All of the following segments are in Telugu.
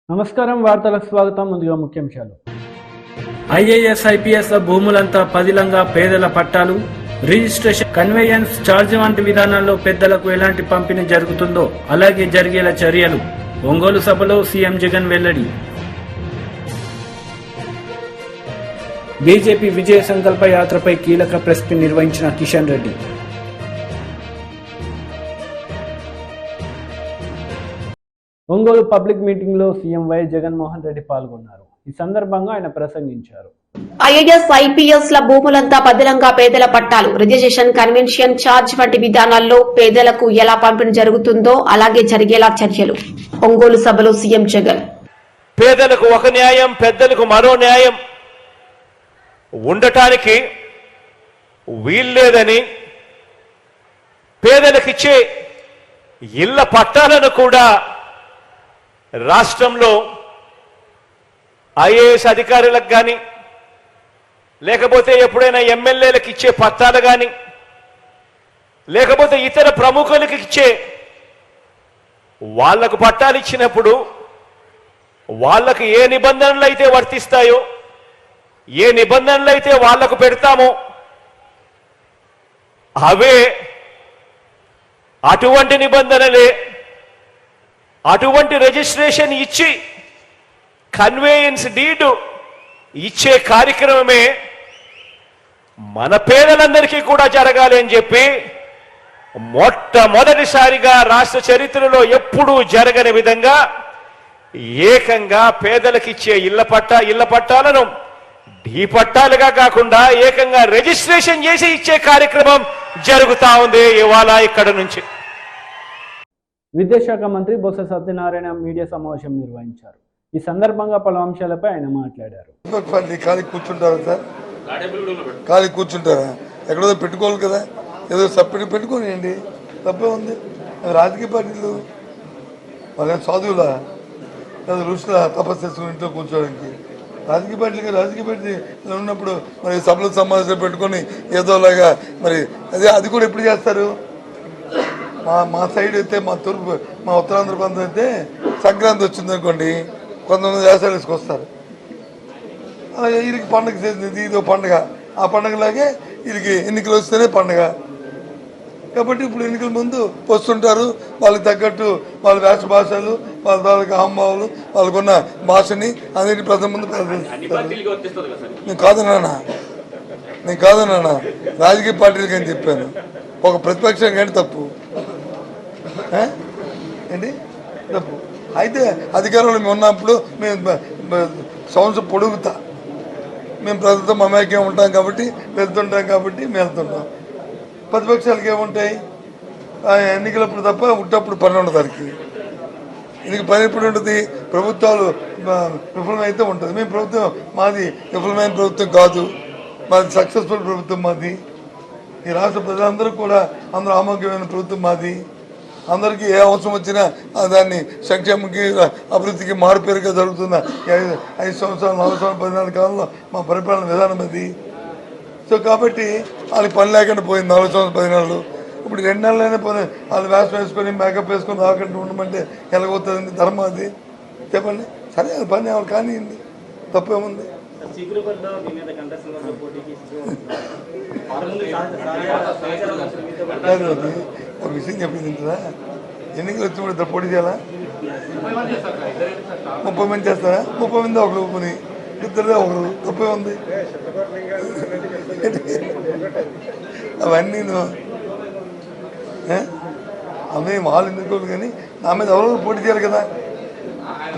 నమస్కారం, వార్తలకు స్వాగతం. ముందుగా ముఖ్యాంశాలు. ఐఏఎస్ ఐపీఎస్ భూములంతా పదిలంగా పేదల పట్టాలు, రిజిస్ట్రేషన్, కన్వేయన్స్ ఛార్జ్ వంటి విధానాల్లో పెద్దలకు ఎలాంటి పంపిణీ జరుగుతుందో అలాగే జరిగేలా చర్యలు. ఒంగోలు సభలో సీఎం జగన్ వెల్లడి. బీజేపీ విజయ సంకల్ప యాత్రపై కీలక ప్రెస్ మీట్ నిర్వహించిన కిషన్ రెడ్డి. ఒంగోలు పబ్లిక్ మీటింగ్ లో సీఎం వైఎస్ జగన్మోహన్ రెడ్డి పాల్గొన్నారు. ఈ సందర్భంగా ఆయన ప్రసంగించారు. ఐఏఎస్ ఐపీఎస్ ల భూములంతా పదిలంగా పేదల పట్టాలు, రిజిస్ట్రేషన్, కన్వెన్షన్ ఛార్జ్ వంటి విధానాల్లో పేదలకు ఎలా పంపిణీ జరుగుతుందో అలాగే జరిగేలా చర్యలు. ఒంగోలు సభలో సీఎం జగన్. పేదలకు ఒక న్యాయం, పెద్దలకు మరో న్యాయం ఉండటానికి వీల్లేదని పేదలకిచ్చే ఇళ్ల పట్టాలను కూడా రాష్ట్రంలో ఐఏఎస్ అధికారులకు కానీ లేకపోతే ఎప్పుడైనా ఎమ్మెల్యేలకు ఇచ్చే పట్టాలు కానీ లేకపోతే ఇతర ప్రముఖులకు ఇచ్చే వాళ్లకు పట్టాలు ఇచ్చినప్పుడు వాళ్ళకు ఏ నిబంధనలు అయితే వర్తిస్తాయో, ఏ నిబంధనలు అయితే వాళ్లకు పెడతామో అవే అటువంటి నిబంధనలే, అటువంటి రిజిస్ట్రేషన్ ఇచ్చి కన్వేయన్స్ డీడ్ ఇచ్చే కార్యక్రమమే మన పేదలందరికీ కూడా జరగాలి అని చెప్పి మొట్టమొదటిసారిగా రాష్ట్ర చరిత్రలో ఎప్పుడూ జరగని విధంగా ఏకంగా పేదలకిచ్చే ఇళ్ల పట్టాలను ఢీ పట్టాలుగా కాకుండా ఏకంగా రిజిస్ట్రేషన్ చేసి ఇచ్చే కార్యక్రమం జరుగుతా ఉంది ఇవాళ ఇక్కడ నుంచి. విద్యాశాఖ మంత్రి బొత్స సత్యనారాయణ మీడియా సమావేశం నిర్వహించారు. ఈ సందర్భంగా పలు అంశాలపై ఆయన మాట్లాడారు. ఖాళీ కూర్చుంటారా సార్? ఖాళీ కూర్చుంటారా? ఎక్కడో పెట్టుకోవాలి కదా, ఏదో సపరేట్ పెట్టుకోనియండి, తప్పే ఉంది. రాజకీయ పార్టీలు వాళ్ళ చదువులా లేదా ఋషుల తపస్సు చేసుకుని ఇంట్లో కూర్చోడానికి రాజకీయ పార్టీ ఉన్నప్పుడు మరి సభలు సమావేశాలు పెట్టుకొని ఏదోలాగా మరి అది కూడా ఎప్పుడు చేస్తారు? మా సైడ్ అయితే మా ఉత్తరాంధ్ర ప్రాంతం అయితే సంక్రాంతి వచ్చింది అనుకోండి, కొంతమంది వ్యవసాయాలు తీసుకొస్తారు. అలాగే వీరికి పండుగ చేసింది, ఇదో పండుగ. ఆ పండుగలాగే వీరికి ఎన్నికలు వస్తేనే పండుగ. కాబట్టి ఇప్పుడు ఎన్నికల ముందు వస్తుంటారు, వాళ్ళకి తగ్గట్టు వాళ్ళ వేష భాషలు, వాళ్ళకి అహంభావాలు, వాళ్ళకున్న భాషని అన్నిటి ప్రజల ముందు నేను కాదన్నా రాజకీయ పార్టీలకి అని చెప్పాను. ఒక ప్రతిపక్షం కానీ తప్పు ఏంటి తప్పు అయితే అధికారంలో మేము ఉన్నప్పుడు మేము సంవత్సరం పొడుగుతా మేము ప్రజలతో మమేక్యం ఉంటాం కాబట్టి వెళ్తుంటాం కాబట్టి మేము వెళ్తుంటాం. ప్రతిపక్షాలకి ఏముంటాయి? ఎన్నికలప్పుడు తప్ప ఉట్టప్పుడు పని ఉండదు. దానికి దీనికి పని ఎప్పుడు ఉంటుంది? ప్రభుత్వాలు విఫలమైతే ఉంటుంది. మేము ప్రభుత్వం మాది విఫలమైన ప్రభుత్వం కాదు, మాది సక్సెస్ఫుల్ ప్రభుత్వం. మాది ఈ రాష్ట్ర ప్రజలందరూ కూడా అందరూ ఆమోగ్యమైన ప్రభుత్వం మాది. అందరికీ ఏ అవసరం వచ్చినా దాన్ని సంక్షేమకి అభివృద్ధికి మారుపేరుగా జరుగుతున్న 5 సంవత్సరాలు 4 సంవత్సరాలు 14 కాలంలో మా పరిపాలన విధానం అది. సో కాబట్టి వాళ్ళకి పని లేకుండా పోయింది 4 సంవత్సరాలు 10 నెలలు. ఇప్పుడు 2 నెలలైనా పోయి వాళ్ళు వేషం వేసుకొని మేకప్ వేసుకొని రాకుండా ఉండమంటే ఎలాగవుతుంది? ధర్మం అది? చెప్పండి. సరే అది పని వాళ్ళు కానివ్వండి, తప్పేముంది? ఒక విషయం చెప్పింది కదా, ఎన్నికలు వచ్చినప్పుడు ఇద్దరు పోటీ చేయాలా? 30 మంది చేస్తారా? 30 మంది ఒకరు పని, ఇద్దరుదే ఒకరు, తప్పే ఉంది. అవన్నీ అవి వాళ్ళు ఎందుకు కానీ నా మీద ఎవరు పోటీ చేయాలి కదా.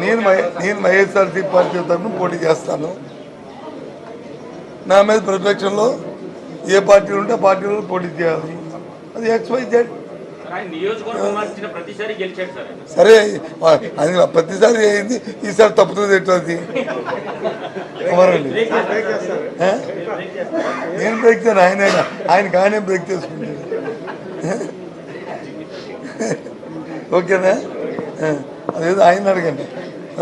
నేను వైఎస్ఆర్సీ పార్టీ తరఫున పోటీ చేస్తాను. నా మీద ప్రతిపక్షంలో ఏ పార్టీలు ఉంటే ఆ పార్టీలో పోటీ చేయాలి. అది XYZ. సరే అది ప్రతిసారి అయింది, ఈసారి తప్పుతుంది ఎట్లది? నేను బ్రేక్ చేయాలి, ఆయనకి ఆయనే బ్రేక్ చేసుకుంటాడు. ఓకేనా? అదేదో ఆయన అడగండి.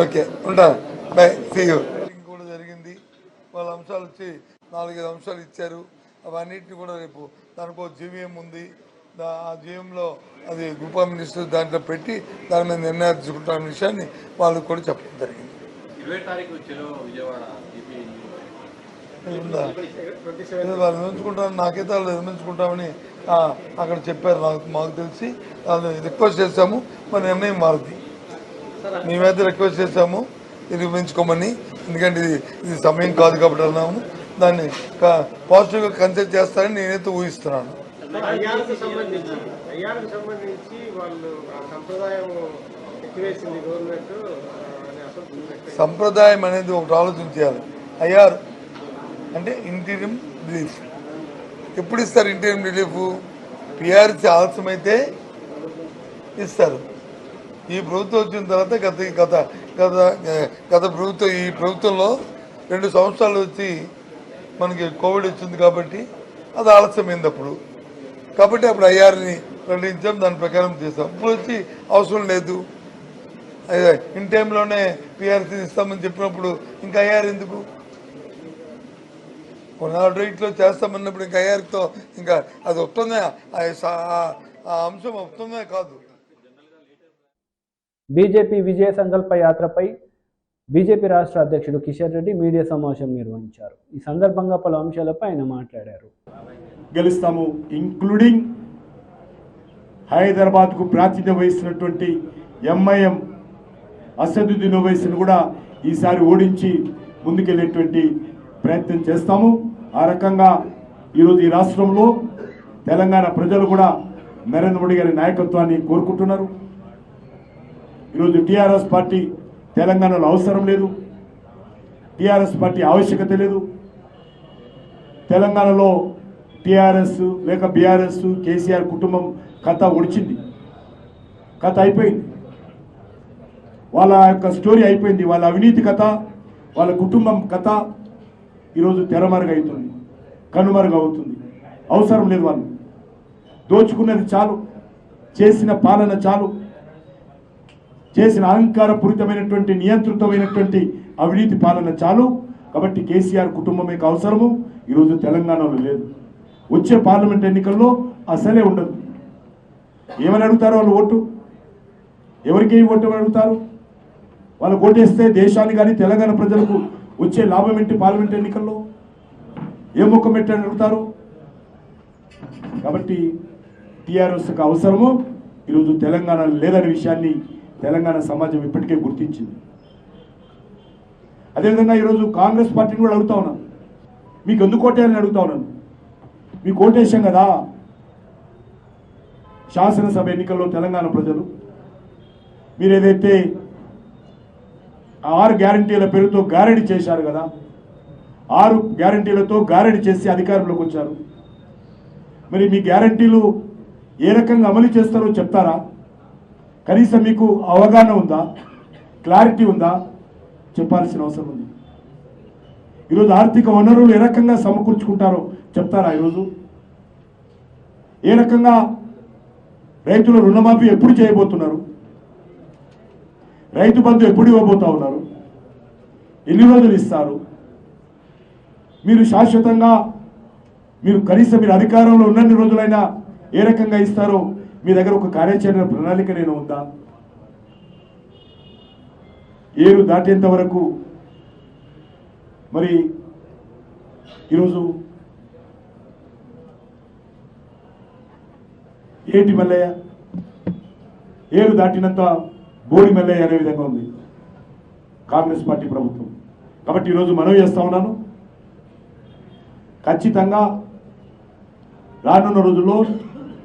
ఓకే, ఉంటా. Bye, see you. కూడా జరిగింది. వాళ్ళ అంశాలు వచ్చి 4-5 అంశాలు ఇచ్చారు. అవన్నిటిని కూడా రేపు దానికో జీవీఎం ఉంది, ఆ జీవంలో అది గ్రూప్ ఆఫ్ మినిస్టర్స్ దాంట్లో పెట్టి దాని మీద నిర్ణయాలు తీసుకుంటున్న విషయాన్ని వాళ్ళకి కూడా చెప్పడం జరిగింది. 20 తారీఖు విజయవాడ వాళ్ళు నిర్మించుకుంటామని నాకైతే వాళ్ళు నిర్మించుకుంటామని అక్కడ చెప్పారు. మాకు తెలిసి వాళ్ళు రిక్వెస్ట్ చేశాము, మన నిర్ణయం మారుద్ది. మేమైతే రిక్వెస్ట్ చేశాము నిర్మించుకోమని, ఎందుకంటే ఇది సమయం కాదు కాబట్టి అన్నాము. దాన్ని పాజిటివ్గా కన్సిడర్ చేస్తారని నేనైతే ఊహిస్తున్నాను. సంప్రదాయం అనేది ఒకటి ఆలోచించాలి. ఐఆర్ అంటే ఇంటీరియం రిలీఫ్. ఎప్పుడు ఇస్తారు ఇంటీరియం రిలీఫ్? పిఆర్సీ ఆలస్యమైతే ఇస్తారు. ఈ ప్రభుత్వం వచ్చిన తర్వాత గత ప్రభుత్వం, ఈ ప్రభుత్వంలో 2 సంవత్సరాలు వచ్చి మనకి కోవిడ్ వచ్చింది కాబట్టి అది ఆలస్యమైంది అప్పుడు. కాబట్టి అప్పుడు ఐఆర్ని ప్రకటించాం, దాని ప్రకారం చేస్తాం. ఇప్పుడు వచ్చి అవసరం లేదు, ఇన్ టైంలోనే పిఆర్సీ ఇస్తామని చెప్పినప్పుడు ఇంకా ఐఆర్ ఎందుకు? కొన్నాళ్ళ రేట్లో చేస్తామన్నప్పుడు ఇంకా ఐఆర్తో ఇంకా అది వస్తుందే, ఆ అంశం వస్తుందే కాదు. బీజేపీ విజయ సంకల్ప యాత్రపై బీజేపీ రాష్ట్ర అధ్యక్షుడు కిషన్ రెడ్డి మీడియా సమావేశం నిర్వహించారు. ఈ సందర్భంగా పలు అంశాలపై ఆయన మాట్లాడారు. గెలుస్తాము, ఇంక్లూడింగ్ హైదరాబాద్కు ప్రాతినిధ్యం వహిస్తున్నటువంటి ఎంఐఎం అసదుద్దీన్ ఓవైసీని కూడా ఈసారి ఓడించి ముందుకెళ్లేటువంటి ప్రయత్నం చేస్తాము. ఆ రకంగా ఈరోజు ఈ రాష్ట్రంలో తెలంగాణ ప్రజలు కూడా నరేంద్ర మోడీ గారి నాయకత్వాన్ని కోరుకుంటున్నారు. ఈరోజు టీఆర్ఎస్ పార్టీ తెలంగాణలో అవసరం లేదు, టీఆర్ఎస్ పార్టీ ఆవశ్యకత లేదు. తెలంగాణలో టీఆర్ఎస్ లేక బీఆర్ఎస్ కేసీఆర్ కుటుంబం కథ ఒడిచింది, కథ అయిపోయింది. వాళ్ళ యొక్క స్టోరీ అయిపోయింది. వాళ్ళ అవినీతి కథ, వాళ్ళ కుటుంబం కథ ఈరోజు తెరమరుగవుతుంది, కనుమరుగవుతుంది. అవసరం లేదు. వాళ్ళు దోచుకున్నది చాలు, చేసిన పాలన చాలు, చేసిన అహంకారపూరితమైనటువంటి నియంత్రితమైనటువంటి అవినీతి పాలన చాలు. కాబట్టి కేసీఆర్ కుటుంబమే అవసరము ఈరోజు తెలంగాణలో లేదు. వచ్చే పార్లమెంట్ ఎన్నికల్లో అసలే ఉండదు. ఏమని అడుగుతారు వాళ్ళు? ఓటు ఎవరికి ఓటు అడుగుతారు? వాళ్ళు ఓటేస్తే దేశాన్ని కానీ తెలంగాణ ప్రజలకు వచ్చే లాభం ఏంటి? పార్లమెంట్ ఎన్నికల్లో ఏ ముఖం పెట్టని అడుగుతారు. కాబట్టి టీఆర్ఎస్కి అవసరము ఈరోజు తెలంగాణ లేదనే విషయాన్ని తెలంగాణ సమాజం ఇప్పటికే గుర్తించింది. అదేవిధంగా ఈరోజు కాంగ్రెస్ పార్టీని కూడా అడుగుతా ఉన్నాను, మీకు ఎందుకు ఓటేయాలని అడుగుతా ఉన్నాను. మీకు ఓటేసాం కదా శాసనసభ ఎన్నికల్లో తెలంగాణ ప్రజలు. మీరు ఏదైతే 6 గ్యారంటీల పేరుతో గారడీ చేశారు కదా, 6 గ్యారంటీలతో గారడీ చేసి అధికారంలోకి వచ్చారు. మరి మీ గ్యారంటీలు ఏ రకంగా అమలు చేస్తారో చెప్తారా? కనీసం మీకు అవగాహన ఉందా? క్లారిటీ ఉందా? చెప్పాల్సిన అవసరం ఉంది. ఈరోజు ఆర్థిక వనరులు ఏ రకంగా సమకూర్చుకుంటారో చెప్తారా? ఈరోజు ఏ రకంగా రైతుల రుణమాఫీ ఎప్పుడు చేయబోతున్నారు? రైతు బంధు ఎప్పుడు ఇవ్వబోతా ఉన్నారు? ఎన్ని రోజులు ఇస్తారు? మీరు శాశ్వతంగా మీరు కనీసం మీరు అధికారంలో ఉన్నన్ని రోజులైనా ఏ రకంగా ఇస్తారో మీ దగ్గర ఒక కార్యాచరణ ప్రణాళిక నేను ఉందా? ఏరు దాటేంత వరకు మరి ఈరోజు ఏటి మల్లయ్య, ఏరు దాటినంత బోడి మల్లయ్య అనే విధంగా ఉంది కాంగ్రెస్ పార్టీ ప్రభుత్వం. కాబట్టి ఈరోజు మనవి చేస్తా ఉన్నాను, ఖచ్చితంగా రానున్న రోజుల్లో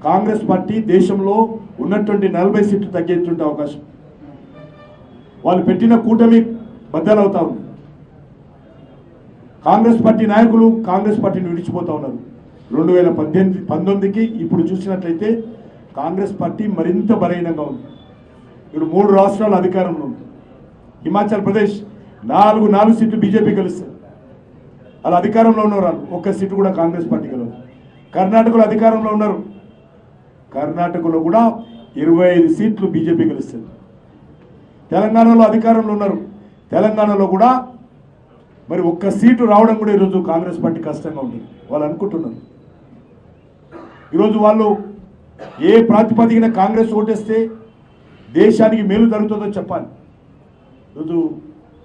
కాంగ్రెస్ పార్టీ దేశంలో ఉన్నటువంటి 40 సీట్లు తగ్గించుంటే అవకాశం. వాళ్ళు పెట్టిన కూటమి బద్దలవుతా ఉంది. కాంగ్రెస్ పార్టీ నాయకులు కాంగ్రెస్ పార్టీని విడిచిపోతా ఉన్నారు. 2019కి ఇప్పుడు చూసినట్లయితే కాంగ్రెస్ పార్టీ మరింత బలహీనంగా ఉంది. ఇప్పుడు 3 రాష్ట్రాల అధికారంలో ఉంది. హిమాచల్ ప్రదేశ్ 4 సీట్లు బీజేపీ గెలుస్తారు. వాళ్ళు అధికారంలో ఉన్నారు, ఒక్క సీటు కూడా కాంగ్రెస్ పార్టీ గెలవదు. కర్ణాటకలో అధికారంలో ఉన్నారు, కర్ణాటకలో కూడా 25 సీట్లు బీజేపీ గెలుస్తుంది. తెలంగాణలో అధికారంలో ఉన్నారు, తెలంగాణలో కూడా మరి ఒక్క సీటు రావడం కూడా ఈరోజు కాంగ్రెస్ పార్టీ కష్టంగా ఉంటుంది. వాళ్ళు అనుకుంటున్నారు ఈరోజు వాళ్ళు ఏ ప్రాతిపదికన కాంగ్రెస్ ఓటేస్తే దేశానికి మేలు జరుగుతుందో చెప్పాలి. ఈరోజు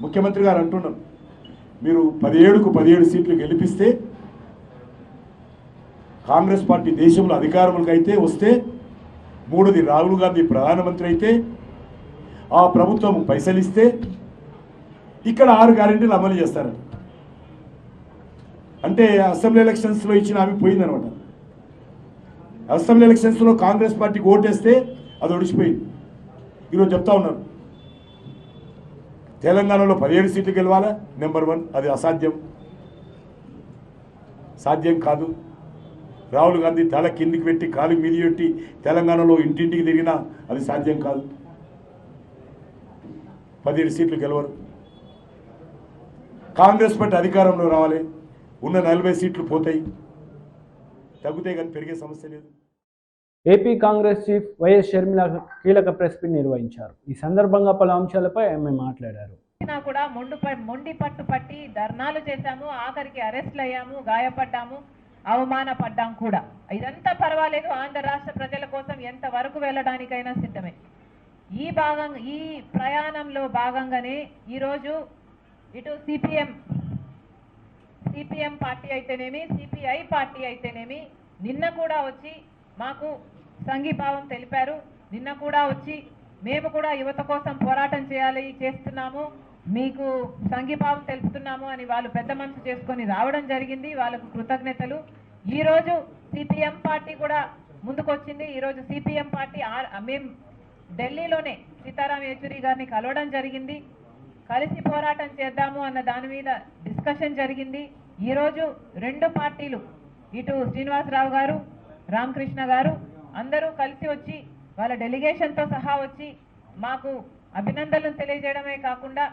ముఖ్యమంత్రి గారు అంటున్నారు, మీరు 17కు 17 సీట్లు గెలిపిస్తే కాంగ్రెస్ పార్టీ దేశంలో అధికారంలోకి అయితే వస్తే, మూడోది రాహుల్ గాంధీ ప్రధానమంత్రి అయితే, ఆ ప్రభుత్వం పైసలు ఇస్తే ఇక్కడ 6 గ్యారెంటీలు అమలు చేస్తారు. అంటే అసెంబ్లీ ఎలక్షన్స్లో ఇచ్చిన హామీ పోయిందనమాట. అసెంబ్లీ ఎలక్షన్స్లో కాంగ్రెస్ పార్టీకి ఓటేస్తే అది ఒడిచిపోయింది. ఈరోజు చెప్తా ఉన్నారు తెలంగాణలో 17 సీట్లు గెలవాలా, నెంబర్ 1, అది అసాధ్యం, సాధ్యం కాదు. రాహుల్ గాంధీ తల కిందికి పెట్టి కాలు మీది పెట్టి తెలంగాణలో ఇంటింటికి తిరిగినా అది సాధ్యం కాదు. 17 సీట్లు గెలవరు. కాంగ్రెస్ పార్టీ అధికారంలో రావాలి, ఉన్న 40 సీట్లు పోతాయి, తగ్గుతాయి కానీ పెరిగే సమస్య లేదు. AP Congress chief YS Sharmila కీలక ప్రెస్ మీట్ నిర్వహించారు. ఈ సందర్భంగా పలు అంశాలపై ఆమె మాట్లాడారు. కూడా మొండి పట్టు పట్టి ధర్నాలు చేశాము, ఆఖరికి అరెస్ట్లు అయ్యాము, గాయపడ్డాము, అవమానపడ్డాం కూడా. ఇదంతా పర్వాలేదు, ఆంధ్ర రాష్ట్ర ప్రజల కోసం ఎంత వరకు వెళ్ళడానికైనా సిద్ధమే. ఈ ప్రయాణంలో భాగంగానే ఈరోజు ఇటు సిపిఎం పార్టీ అయితేనేమి, సిపిఐ పార్టీ అయితేనేమి నిన్న కూడా వచ్చి మాకు సంఘీభావం తెలిపారు. నిన్న కూడా వచ్చి మేము కూడా యువత కోసం పోరాటం చేస్తున్నాము, మీకు సంఘీభావం తెలుపుతున్నాము అని వాళ్ళు పెద్ద మనసు చేసుకొని రావడం జరిగింది. వాళ్ళకు కృతజ్ఞతలు. ఈరోజు సిపిఎం పార్టీ కూడా ముందుకొచ్చింది. ఈరోజు సిపిఎం పార్టీ మేము ఢిల్లీలోనే సీతారాం యేచూరి గారిని కలవడం జరిగింది. కలిసి పోరాటం చేద్దాము అన్న దాని మీద డిస్కషన్ జరిగింది. ఈరోజు 2 పార్టీలు, ఇటు శ్రీనివాసరావు గారు, రామకృష్ణ గారు అందరూ కలిసి వచ్చి వాళ్ళ డెలిగేషన్తో సహా వచ్చి మాకు అభినందనలు తెలియజేయడమే కాకుండా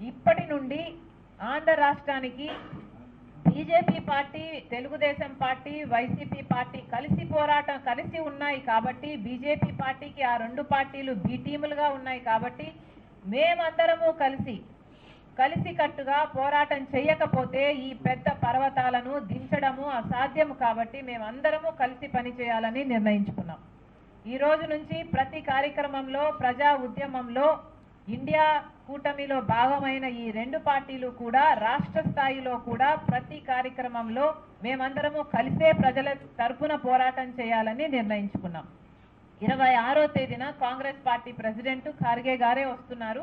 ఇప్పటి నుండి ఆంధ్ర రాష్ట్రానికి BJP party, Telugu Desam party, YCP party కలిసి ఉన్నాయి కాబట్టి, బీజేపీ పార్టీకి ఆ 2 పార్టీలు బి టీములుగా ఉన్నాయి కాబట్టి మేమందరము కలిసికట్టుగా పోరాటం చేయకపోతే ఈ పెద్ద పర్వతాలను దించడము అసాధ్యం. కాబట్టి మేమందరము కలిసి పనిచేయాలని నిర్ణయించుకున్నాం. ఈ రోజు నుంచి ప్రతి కార్యక్రమంలో, ప్రజా ఉద్యమంలో ఇండియా కూటమిలో భాగమైన ఈ 2 పార్టీలు కూడా రాష్ట్ర స్థాయిలో కూడా ప్రతి కార్యక్రమంలో మేమందరము కలిసే ప్రజల తరపున పోరాటం చేయాలని నిర్ణయించుకున్నాం. 26వ తేదీన కాంగ్రెస్ పార్టీ ప్రెసిడెంట్ ఖార్గే గారే వస్తున్నారు.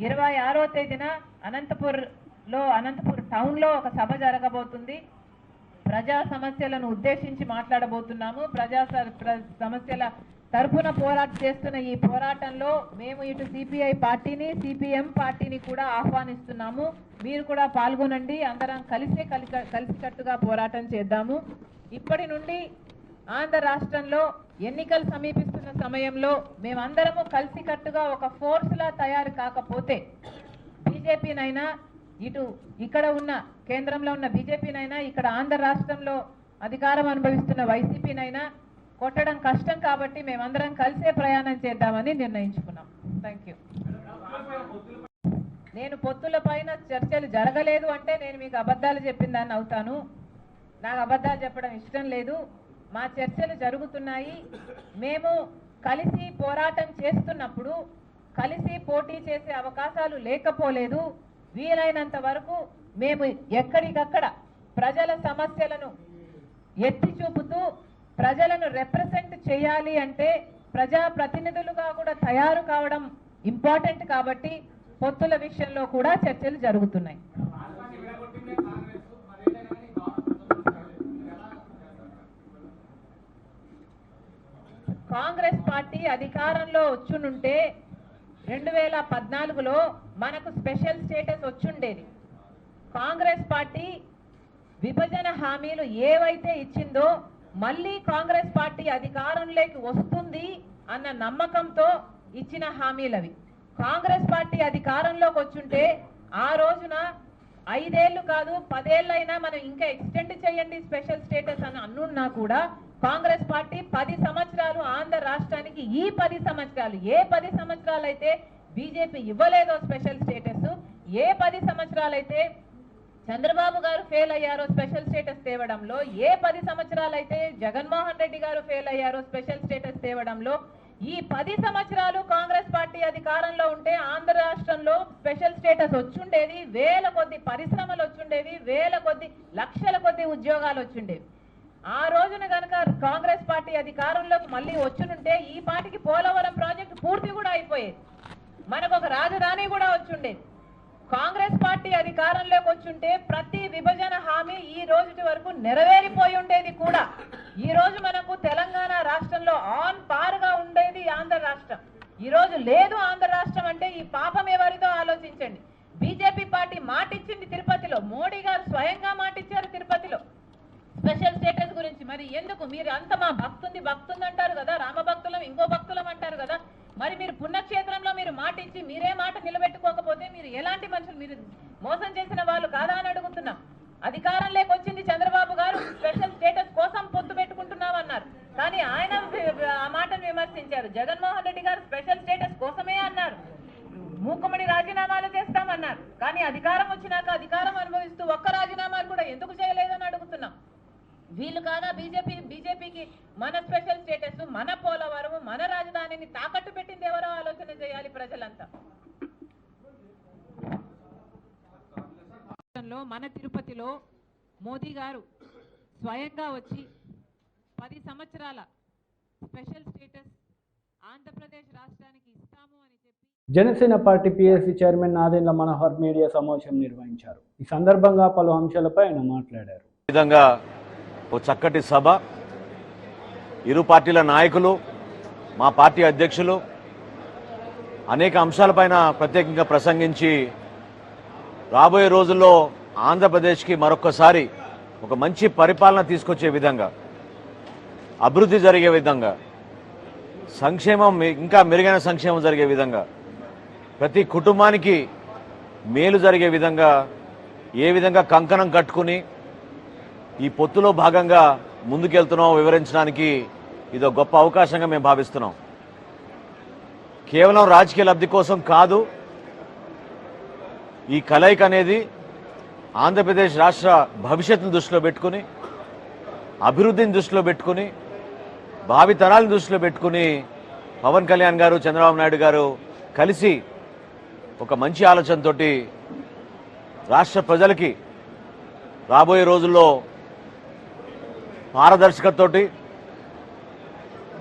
26వ తేదీన అనంతపూర్ టౌన్లో ఒక సభ జరగబోతుంది. ప్రజా సమస్యలను ఉద్దేశించి మాట్లాడబోతున్నాము. ప్రజా సమస్యల తరపున పోరాటం చేస్తున్న ఈ పోరాటంలో మేము ఇటు సిపిఐ పార్టీని, సిపిఎం పార్టీని కూడా ఆహ్వానిస్తున్నాము. మీరు కూడా పాల్గొనండి. అందరం కలిసికట్టుగా పోరాటం చేద్దాము. ఇప్పటి నుండి ఆంధ్ర రాష్ట్రంలో ఎన్నికలు సమీపిస్తున్న సమయంలో మేమందరము కలిసికట్టుగా ఒక ఫోర్స్లా తయారు కాకపోతే బీజేపీనైనా, ఇక్కడ ఉన్న కేంద్రంలో ఉన్న బీజేపీనైనా, ఇక్కడ ఆంధ్ర రాష్ట్రంలో అధికారం అనుభవిస్తున్న వైసీపీనైనా కొట్టడం కష్టం. కాబట్టి మేమందరం కలిసే ప్రయాణం చేద్దామని నిర్ణయించుకున్నాం. Thank you. నేను పొత్తుల పైన చర్చలు జరగలేదు అంటే నేను మీకు అబద్ధాలు చెప్పిందని అవుతాను. నాకు అబద్ధాలు చెప్పడం ఇష్టం లేదు. మా చర్చలు జరుగుతున్నాయి. మేము కలిసి పోరాటం చేస్తున్నప్పుడు కలిసి పోటీ చేసే అవకాశాలు లేకపోలేదు. వీలైనంత వరకు మేము ఎక్కడికక్కడ ప్రజల సమస్యలను ఎత్తి చూపుతూ ప్రజలను రిప్రజెంట్ చేయాలి అంటే ప్రజా ప్రతినిధులుగా కూడా తయారు కావడం ఇంపార్టెంట్. కాబట్టి పొత్తుల విషయంలో కూడా చర్చలు జరుగుతున్నాయి. కాంగ్రెస్ పార్టీ అధికారంలో వచ్చునుంటే 2014లో మనకు స్పెషల్ స్టేటస్ వచ్చుండేది. కాంగ్రెస్ పార్టీ విభజన హామీలు ఏవైతే ఇచ్చిందో మళ్ళీ కాంగ్రెస్ పార్టీ అధికారంలోకి వస్తుంది అన్న నమ్మకంతో ఇచ్చిన హామీలవి. కాంగ్రెస్ పార్టీ అధికారంలోకి వచ్చుంటే ఆ రోజున 5 ఏళ్ళు కాదు 10 ఏళ్ళైనా మనం ఇంకా ఎక్స్టెండ్ చేయండి స్పెషల్ స్టేటస్ అని అన్నున్నా కూడా కాంగ్రెస్ పార్టీ 10 సంవత్సరాలు ఆంధ్ర రాష్ట్రానికి, ఈ 10 సంవత్సరాలు ఏ 10 సంవత్సరాలు అయితే బీజేపీ ఇవ్వలేదో స్పెషల్ స్టేటస్, ఏ 10 సంవత్సరాలు అయితే చంద్రబాబు గారు ఫెయిల్ అయ్యారో స్పెషల్ స్టేటస్ తేవడంలో, ఏ 10 సంవత్సరాలైతే జగన్మోహన్ రెడ్డి గారు ఫెయిల్ అయ్యారో స్పెషల్ స్టేటస్ తేవడంలో, ఈ 10 సంవత్సరాలు కాంగ్రెస్ పార్టీ అధికారంలో ఉంటే ఆంధ్ర రాష్ట్రంలో స్పెషల్ స్టేటస్ వచ్చుండేది, వేల కొద్ది పరిశ్రమలు వచ్చుండేవి, వేల కొద్ది లక్షల కొద్ది ఉద్యోగాలు వచ్చుండేవి. ఆ రోజున గనక కాంగ్రెస్ పార్టీ అధికారంలోకి మళ్ళీ వచ్చునుంటే ఈ పార్టీకి పోలవరం ప్రాజెక్టు పూర్తి కూడా అయిపోయేది, మనకు ఒక రాజధాని కూడా వచ్చుండేది. కాంగ్రెస్ పార్టీ అధికారంలోకి వచ్చుంటే ప్రతి విభజన హామీ ఈ రోజుటి వరకు నెరవేరిపోయి ఉండేది కూడా. ఈ రోజు మనకు తెలంగాణ రాష్ట్రంలో ఆన్ పారుగా ఉండేది ఆంధ్ర రాష్ట్రం. ఈ రోజు లేదు ఆంధ్ర రాష్ట్రం అంటే ఈ పాపం ఎవరిదో ఆలోచించండి. బీజేపీ పార్టీ మాటిచ్చింది తిరుపతిలో, మోడీ గారు స్వయంగా మాటిచ్చారు తిరుపతిలో స్పెషల్ స్టేటస్ గురించి. మరి ఎందుకు మీరు అంత మా భక్తుంది అంటారు కదా, రామభక్తులం ఇంకో భక్తులం అంటారు కదా, మరి మీరు పుణ్యక్షేత్రంలో మీరు మాట ఇచ్చి మీరే మాట నిలబెట్టుకోకపోతే మీరు ఎలాంటి మనుషులు? మీరు మోసం చేసిన వాళ్ళు కాదా అని అడుగుతున్నాం. అధికారంలోకి వచ్చింది చంద్రబాబు గారు, స్పెషల్ స్టేటస్ కోసం పొత్తు పెట్టుకుంటున్నామన్నారు, కానీ ఆయన ఆ మాటను విమర్శించారు. జగన్మోహన్ రెడ్డి గారు స్పెషల్ స్టేటస్ కోసమే అన్నారు, మూకుమ్మడి రాజీనామాలు చేస్తామన్నారు, కానీ అధికారం వచ్చినాక అధికారం అనుభవిస్తూ ఒక్క రాజీనామాలు కూడా ఎందుకు చేయలేదని అడుగుతున్నాం. వీళ్ళు కాదా బీజేపీకి మన స్పెషల్ స్టేటస్, మన పోలవరం, మన రాజధానిని తాకట్టు పెట్టింది ఎవరో ఆలోచన చేయాలి ప్రజలంతా. మన తిరుపతిలో మోదీ గారు స్వయంగా వచ్చి 10 సంవత్సరాల స్పెషల్ స్టేటస్ ఆంధ్రప్రదేశ్ రాష్ట్రానికి ఇస్తాము అని చెప్పి Janasena party PSC chairman Nadendla Manohar media సమావేశం నిర్వహించారు. ఈ సందర్భంగా పలు అంశాలపై ఆయన మాట్లాడారు. విధంగా ఓ చక్కటి సభ, ఇరు పార్టీల నాయకులు, మా పార్టీ అధ్యక్షులు అనేక అంశాలపైన ప్రత్యేకంగా ప్రసంగించి రాబోయే రోజుల్లో ఆంధ్రప్రదేశ్కి మరొక్కసారి ఒక మంచి పరిపాలన తీసుకొచ్చే విధంగా, అభివృద్ధి జరిగే విధంగా, సంక్షేమం ఇంకా మెరుగైన సంక్షేమం జరిగే విధంగా, ప్రతి కుటుంబానికి మేలు జరిగే విధంగా ఏ విధంగా కంకణం కట్టుకుని ఈ పొత్తులో భాగంగా ముందుకెళ్తున్నామో వివరించడానికి ఇది ఒక గొప్ప అవకాశంగా మేము భావిస్తున్నాం. కేవలం రాజకీయ లబ్ధి కోసం కాదు, ఈ కలయిక అనేది ఆంధ్రప్రదేశ్ రాష్ట్ర భవిష్యత్తును దృష్టిలో పెట్టుకుని, అభివృద్ధిని దృష్టిలో పెట్టుకుని, భావితరాలను దృష్టిలో పెట్టుకుని పవన్ కళ్యాణ్ గారు, చంద్రబాబు నాయుడు గారు కలిసి ఒక మంచి ఆలోచనతో రాష్ట్ర ప్రజలకి రాబోయే రోజుల్లో పారదర్శకతతోటి,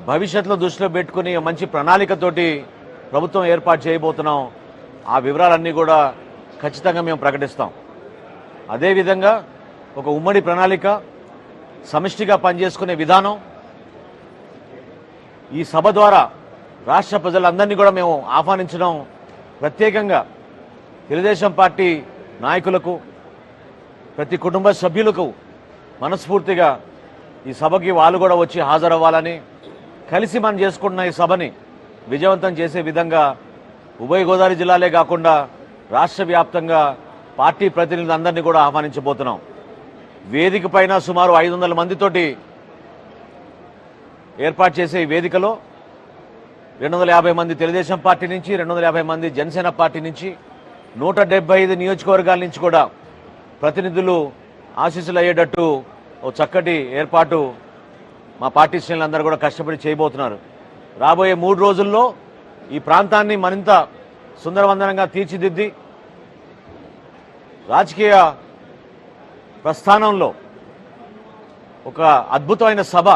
భవిష్యత్తులో దృష్టిలో పెట్టుకుని మంచి ప్రణాళికతోటి ప్రభుత్వం ఏర్పాటు చేయబోతున్నాం. ఆ వివరాలన్నీ కూడా ఖచ్చితంగా మేము ప్రకటిస్తాం. అదేవిధంగా ఒక ఉమ్మడి ప్రణాళిక, సమిష్టిగా పనిచేసుకునే విధానం ఈ సభ ద్వారా రాష్ట్ర ప్రజలందరినీ కూడా మేము ఆహ్వానించడం, ప్రత్యేకంగా తెలుగుదేశం పార్టీ నాయకులకు, ప్రతి కుటుంబ సభ్యులకు మనస్ఫూర్తిగా ఈ సభకి వాళ్ళు కూడా వచ్చి హాజరవ్వాలని, కలిసి మనం చేసుకుంటున్న ఈ సభని విజయవంతం చేసే విధంగా ఉభయ గోదావరి జిల్లాలే కాకుండా రాష్ట్ర వ్యాప్తంగా పార్టీ ప్రతినిధులందరినీ కూడా ఆహ్వానించబోతున్నాం. వేదిక పైన సుమారు 500 మందితోటి ఏర్పాటు చేసే ఈ వేదికలో 250 మంది తెలుగుదేశం పార్టీ నుంచి, 250 మంది జనసేన పార్టీ నుంచి, 175 నియోజకవర్గాల నుంచి కూడా ప్రతినిధులు ఆశీస్సులు అయ్యేటట్టు ఓ చక్కటి ఏర్పాటు మా పార్టీ శ్రేణులందరూ కూడా కష్టపడి చేయబోతున్నారు. రాబోయే 3 రోజుల్లో ఈ ప్రాంతాన్ని మరింత సుందరవందనంగా తీర్చిదిద్ది రాజకీయ ప్రస్థానంలో ఒక అద్భుతమైన సభ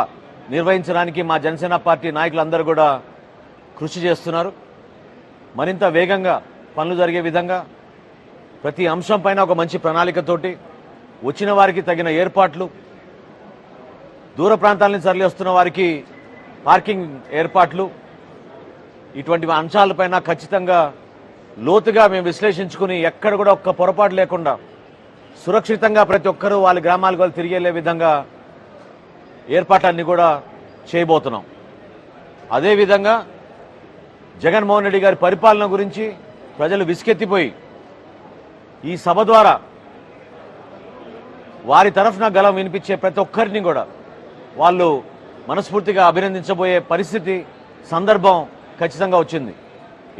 నిర్వహించడానికి మా జనసేన పార్టీ నాయకులందరూ కూడా కృషి చేస్తున్నారు. మరింత వేగంగా పనులు జరిగే విధంగా ప్రతి అంశం పైన ఒక మంచి ప్రణాళికతోటి, వచ్చిన వారికి తగిన ఏర్పాట్లు, దూర ప్రాంతాల నుంచి తరలివస్తున్న వారికి పార్కింగ్ ఏర్పాట్లు, ఇటువంటి అంశాలపైన ఖచ్చితంగా లోతుగా మేము విశ్లేషించుకుని ఎక్కడ కూడా ఒక్క పొరపాటు లేకుండా సురక్షితంగా ప్రతి ఒక్కరూ వాళ్ళ గ్రామాలకు వాళ్ళు తిరిగి వెళ్లే విధంగా ఏర్పాట్లన్నీ కూడా చేయబోతున్నాం. అదేవిధంగా జగన్మోహన్ రెడ్డి గారి పరిపాలన గురించి ప్రజలు విసుకెత్తిపోయి ఈ సభ ద్వారా వారి తరఫున గలం వినిపించే ప్రతి ఒక్కరిని కూడా వాళ్ళు మనస్ఫూర్తిగా అభినందించబోయే పరిస్థితి, సందర్భం ఖచ్చితంగా వచ్చింది.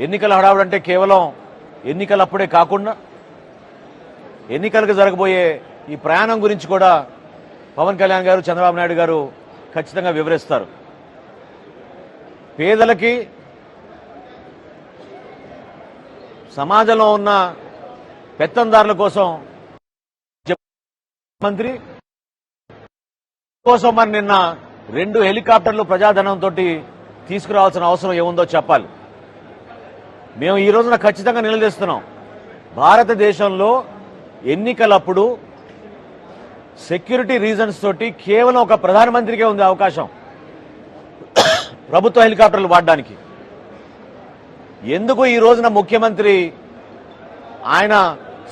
ఎన్నికల హడావుడంటే కేవలం ఎన్నికలప్పుడే కాకుండా ఎన్నికలకు జరగబోయే ఈ ప్రయాణం గురించి కూడా పవన్ కళ్యాణ్ గారు, చంద్రబాబు నాయుడు గారు ఖచ్చితంగా వివరిస్తారు. పేదలకి, సమాజంలో ఉన్న పెత్తందారుల కోసం మంత్రి కోసం మరి నిన్న 2 హెలికాప్టర్లు ప్రజాధనంతో తీసుకురావాల్సిన అవసరం ఏముందో చెప్పాలి. మేము ఈ రోజున ఖచ్చితంగా నిలదీస్తున్నాం. భారతదేశంలో ఎన్నికలప్పుడు సెక్యూరిటీ రీజన్స్ తోటి కేవలం ఒక ప్రధానమంత్రికే ఉంది అవకాశం ప్రభుత్వ హెలికాప్టర్లు వాడడానికి. ఎందుకు ఈ రోజున ముఖ్యమంత్రి ఆయన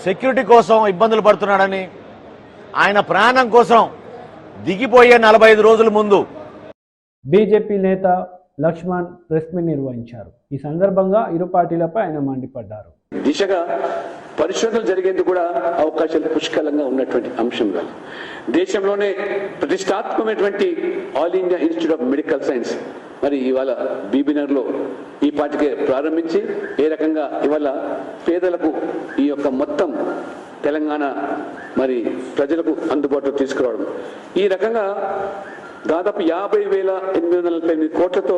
సెక్యూరిటీ కోసం ఇబ్బందులు పడుతున్నాడని, ఆయన ప్రాణం కోసం దిగిపోయే 45 రోజుల ముందు బీజేపీ నేత లక్ష్మణ్ ప్రెస్ మీట్ నిర్వహించారు. ఈ సందర్భంగా ఇరు పార్టీలపై ఆయన మండిపడ్డారు. దిశగా పరిశోధనలు జరిగేందుకు కూడా అవకాశాలు పుష్కలంగా ఉన్నటువంటి అంశం కాదు. దేశంలోనే ప్రతిష్టాత్మకమైనటువంటి All India Institute of Medical Science మరి ఇవాళ బీబీనగర్లో ఈ పాటికే ప్రారంభించి ఏ రకంగా ఇవాళ పేదలకు ఈ యొక్క మొత్తం తెలంగాణ మరి ప్రజలకు అందుబాటులో తీసుకురావడం, ఈ రకంగా దాదాపు 50,848 కోట్లతో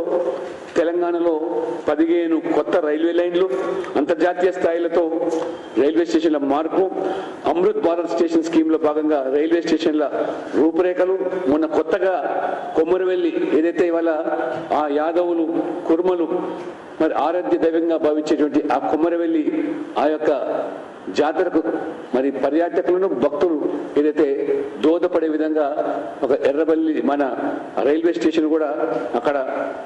తెలంగాణలో 15 కొత్త రైల్వే లైన్లు, అంతర్జాతీయ స్థాయిలతో రైల్వే స్టేషన్ల మార్పు, అమృత్ భారత్ స్టేషన్ స్కీమ్లో భాగంగా రైల్వే స్టేషన్ల రూపురేఖలు, మొన్న కొత్తగా కొమ్మరవెల్లి ఏదైతే ఇవాళ ఆ యాదవులు, కుర్మలు మరి ఆరాధ్య దైవంగా భావించేటువంటి ఆ కొమ్మరవెల్లి ఆ యొక్క జాతరకు మరి పర్యాటకులను, భక్తులు ఏదైతే దోహదపడే విధంగా ఒక ఎర్రబల్లి మన రైల్వే స్టేషన్ కూడా అక్కడ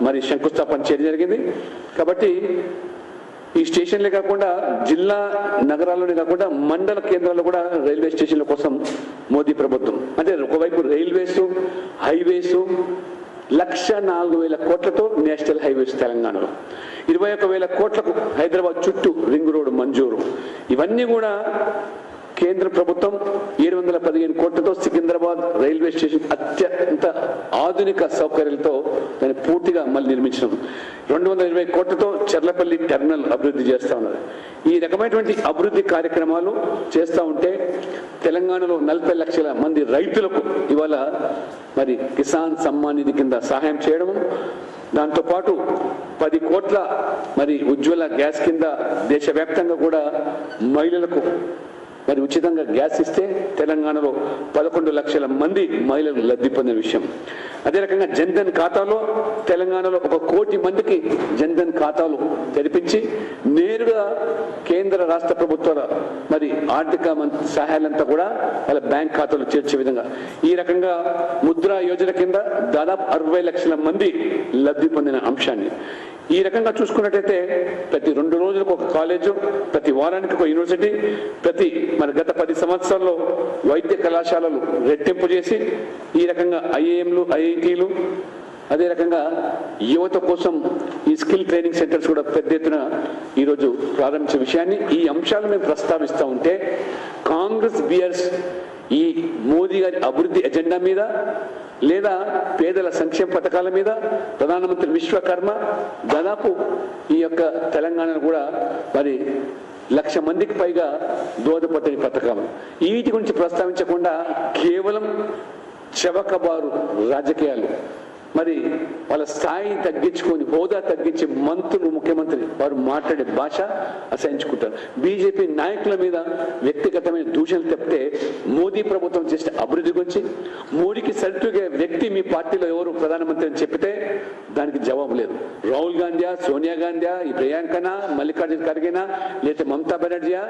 మరి శంకుస్థాపన చేయడం జరిగింది. కాబట్టి ఈ స్టేషన్లే కాకుండా జిల్లా నగరాల్లోనే కాకుండా మండల కేంద్రాల్లో కూడా రైల్వే స్టేషన్ల కోసం మోదీ ప్రభుత్వం అంటే ఒకవైపు రైల్వేస్, హైవేస్ 1,04,000 కోట్లతో నేషనల్ హైవేస్ తెలంగాణలో, 21,000 కోట్లకు హైదరాబాద్ చుట్టూ రింగ్ రోడ్డు మంజూరు, ఇవన్నీ కూడా కేంద్ర ప్రభుత్వం 715 కోట్లతో సికింద్రాబాద్ రైల్వే స్టేషన్ అత్యంత ఆధునిక సౌకర్యాలతో దాన్ని పూర్తిగా మళ్ళీ నిర్మించడం, 220 కోట్లతో చెర్లపల్లి టెర్మినల్ అభివృద్ధి చేస్తూ ఉన్నారు. ఈ రకమైనటువంటి అభివృద్ధి కార్యక్రమాలు చేస్తూ ఉంటే తెలంగాణలో 40 లక్షల మంది రైతులకు ఇవాళ మరి కిసాన్ సమ్మాన్ నిధి కింద సహాయం చేయడం, దాంతోపాటు 10 కోట్ల మరి ఉజ్వల గ్యాస్ కింద దేశవ్యాప్తంగా కూడా మహిళలకు మరి ఉచితంగా గ్యాస్ ఇస్తే తెలంగాణలో 11 లక్షల మంది మహిళలు లబ్ధి పొందిన విషయం. అదే రకంగా జన్ధన్ ఖాతాలో తెలంగాణలో 1 కోటి మందికి జన్ధన్ ఖాతాలు తెరిపించి నేరుగా కేంద్ర రాష్ట్ర ప్రభుత్వాల మరి ఆర్థిక సహాయాలంతా కూడా వాళ్ళ బ్యాంక్ ఖాతాలు చేర్చే విధంగా ఈ రకంగా ముద్రా యోజన కింద దాదాపు 60 లక్షల మంది లబ్ధి పొందిన అంశాన్ని ఈ రకంగా చూసుకున్నట్టయితే ప్రతి 2 రోజులకు ఒక కాలేజు, ప్రతి వారానికి ఒక యూనివర్సిటీ, ప్రతి మరి గత 10 సంవత్సరాల్లో వైద్య కళాశాలలు రెట్టింపు చేసి ఈ రకంగా ఐఐఎంలు, ఐఐటీలు, అదే రకంగా యువత కోసం ఈ స్కిల్ ట్రైనింగ్ సెంటర్స్ కూడా పెద్ద ఎత్తున ఈరోజు ప్రారంభించే విషయాన్ని ఈ అంశాలను మేము ప్రస్తావిస్తూ ఉంటే కాంగ్రెస్ బీఆర్ఎస్ ఈ మోదీ గారి అభివృద్ధి ఎజెండా మీద లేదా పేదల సంక్షేమ పథకాల మీద ప్రధానమంత్రి విశ్వకర్మ దాదాపు ఈ యొక్క తెలంగాణను కూడా మరి 1,00,000 మందికి పైగా దోహదపడ్డ పథకాలు వీటి గురించి ప్రస్తావించకుండా కేవలం చవకబారు రాజకీయాలు మరి వాళ్ళ స్థాయి తగ్గించుకొని హోదా తగ్గించి మంత్రులు, ముఖ్యమంత్రి వారు మాట్లాడే భాష అసహించుకుంటారు. బీజేపీ నాయకుల మీద వ్యక్తిగతమైన దూషణలు తప్పితే మోదీ ప్రభుత్వం చేసిన అభివృద్ధి గురించి, మోడీకి సరితూగే వ్యక్తి మీ పార్టీలో ఎవరు ప్రధానమంత్రి అని చెప్పితే దానికి జవాబు లేదు. రాహుల్ గాంధీయా, సోనియా గాంధీయా, ఈ ప్రియాంకనా, మల్లికార్జున ఖర్గేనా, లేకపోతే మమతా బెనర్జీయా,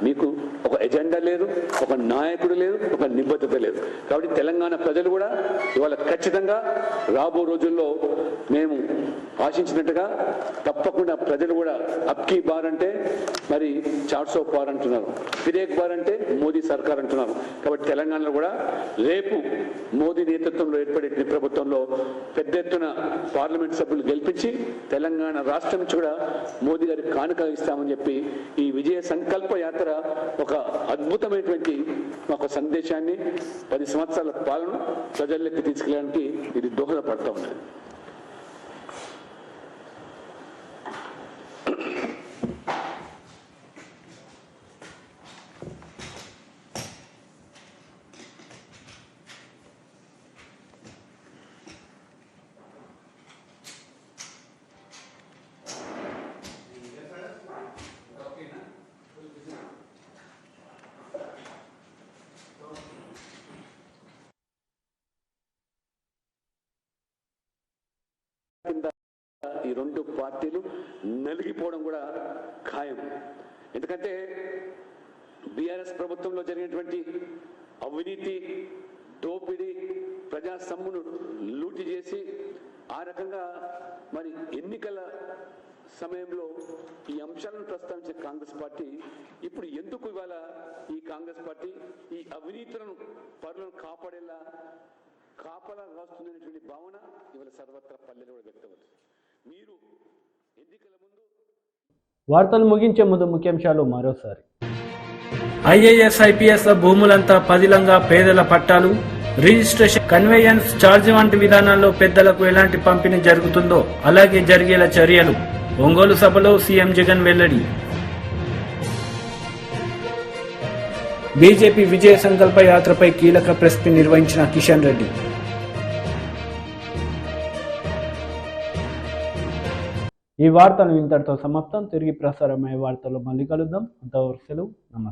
మీకు ఒక ఎజెండా లేదు, ఒక నాయకుడు లేదు, ఒక నిబద్ధత లేదు. కాబట్టి తెలంగాణ ప్రజలు కూడా ఇవాళ ఖచ్చితంగా రాబో రోజుల్లో మేము ఆశించినట్టుగా తప్పకుండా ప్రజలు కూడా అబ్కీ బార్ అంటే మరి 400 పార్ అంటున్నారు, ఫిరేక్ బార్ అంటే మోదీ సర్కార్ అంటున్నారు. కాబట్టి తెలంగాణలో కూడా రేపు మోదీ నేతృత్వంలో ఏర్పడే ప్రభుత్వంలో పెద్ద ఎత్తున పార్లమెంట్ సభ్యులు గెలిపించి తెలంగాణ రాష్ట్రం నుంచి కూడా మోదీ గారికి కానుక ఇస్తామని చెప్పి ఈ విజయ సంకల్ప యాత్ర ఒక అద్భుతమైనటువంటి ఒక సందేశాన్ని 10 సంవత్సరాల పాలన ప్రజల్లోకి తీసుకెళ్ళడానికి ఇది దోహదపడతా ఉన్నది. ఈ రెండు పార్టీలు నలిగిపోవడం కూడా ఖాయం. ఎందుకంటే బీఆర్ఎస్ ప్రభుత్వంలో జరిగినటువంటి అవినీతి, దోపిడీ, ప్రజా సొమ్మును లూటి చేసి ఆ రకంగా మరి ఎన్నికల సమయంలో ఈ అంశాలను ప్రస్తావించే కాంగ్రెస్ పార్టీ ఇప్పుడు ఎందుకు ఇవాళ ఈ కాంగ్రెస్ పార్టీ ఈ అవినీతులను పరులను కాపాడేలా కాపలా రాస్తుందనేటువంటి భావన ఇవాళ సర్వత్రా పల్లెలు కూడా వ్యక్తమవుతుంది. మీరు ఎన్నికల ముందు వార్తలు ముగించే ముందు ముఖ్యాంశాలు మరోసారి. ఐఏఎస్ ఐపీఎస్ భూములంతా పదిలంగా పేదల పట్టాలు, రిజిస్ట్రేషన్, కన్వేయన్స్ ఛార్జ్ వంటి విధానాల్లో పెద్దలకు ఎలాంటి పంపిణీ జరుగుతుందో అలాగే జరిగేలా చర్యలు. ఒంగోలు సభలో సీఎం జగన్ వెల్లడి. బీజేపీ విజయ సంకల్ప యాత్రపై కీలక ప్రెస్ మీట్ నిర్వహించిన కిషన్ రెడ్డి. ఈ వార్తలు ఇంతటితో సమాప్తం. తిరిగి ప్రసారమయ్యే వార్తల్లో మళ్ళీ కలుద్దాం. అంతవరకు సెలవు. నమస్తే.